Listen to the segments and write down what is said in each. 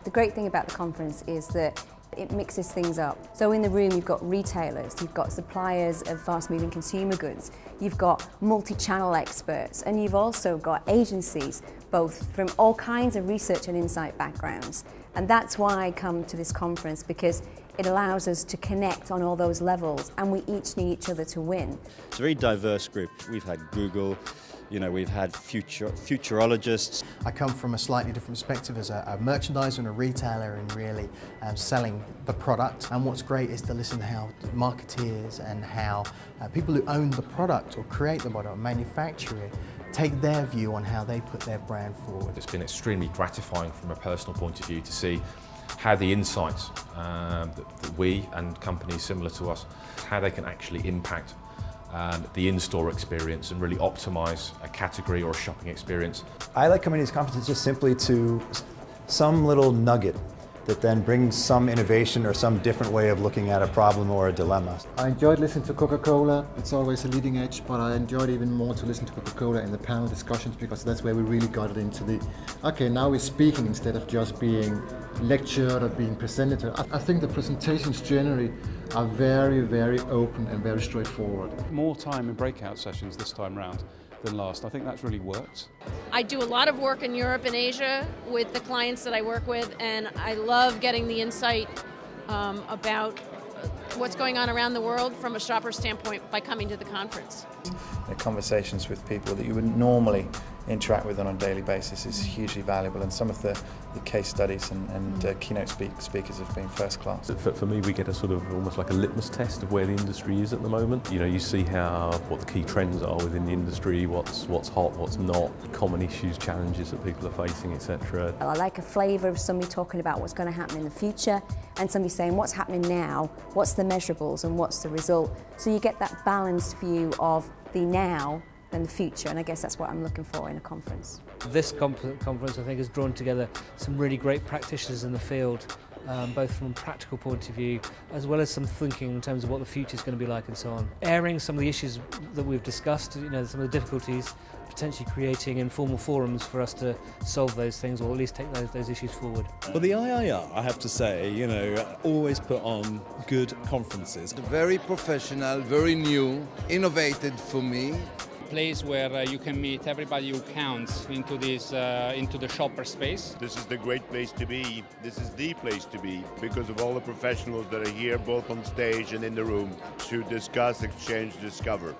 The great thing about the conference is that it mixes things up. So in the room you've got retailers, you've got suppliers of fast-moving consumer goods, you've got multi-channel experts, and you've also got agencies, both from all kinds of research and insight backgrounds. And that's why I come to this conference, because it allows us to connect on all those levels, and we each need each other to win. It's a very diverse group. We've had Google, we've had futurologists. I come from a slightly different perspective as a merchandiser and a retailer, and really selling the product. And what's great is to listen to how marketeers and how people who own the product or create the product or manufacture it take their view on how they put their brand forward. It's been extremely gratifying from a personal point of view to see how the insights that we and companies similar to us, how they can actually impact the in-store experience and really optimise a category or a shopping experience. I like coming to these conferences just simply to some little nugget that then brings some innovation or some different way of looking at a problem or a dilemma. I enjoyed listening to Coca-Cola. It's always a leading edge, but I enjoyed even more to listen to Coca-Cola in the panel discussions, because that's where we really got it into the, okay, now we're speaking instead of just being lectured or being presented to. I think the presentations generally are very, very open and very straightforward. More time in breakout sessions this time round than last. I think that's really worked. I do a lot of work in Europe and Asia with the clients that I work with, and I love getting the insight about what's going on around the world from a shopper standpoint by coming to the conference. The conversations with people that you wouldn't normally interact with on a daily basis is hugely valuable, and some of the case studies and keynote speakers have been first class. For me, we get a sort of almost like a litmus test of where the industry is at the moment. You see what the key trends are within the industry, what's hot, what's not, common issues, challenges that people are facing, etc. I like a flavour of somebody talking about what's going to happen in the future, and somebody saying what's happening now, what's the measurables and what's the result. So you get that balanced view of the now and the future, and I guess that's what I'm looking for in a conference. This conference, I think, has drawn together some really great practitioners in the field, both from a practical point of view as well as some thinking in terms of what the future is going to be like and so on. Airing some of the issues that we've discussed, some of the difficulties, potentially creating informal forums for us to solve those things, or at least take those issues forward. Well, the IIR, I have to say, always put on good conferences. Very professional, very new, innovative for me. Place where you can meet everybody who counts into the shopper space. This is the great place to be. This is the place to be because of all the professionals that are here, both on stage and in the room, to discuss, exchange, discover.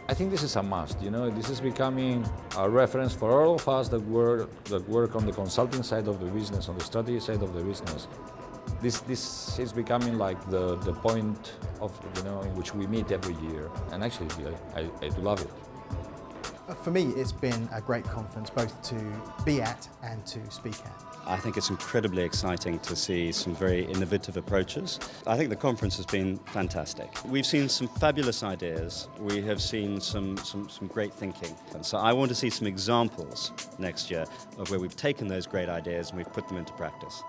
I think this is a must. This is becoming a reference for all of us that work on the consulting side of the business, on the strategy side of the business. This is becoming like the point of in which we meet every year, and actually I do love it. For me, it's been a great conference both to be at and to speak at. I think it's incredibly exciting to see some very innovative approaches. I think the conference has been fantastic. We've seen some fabulous ideas. We have seen some great thinking. And so I want to see some examples next year of where we've taken those great ideas and we've put them into practice.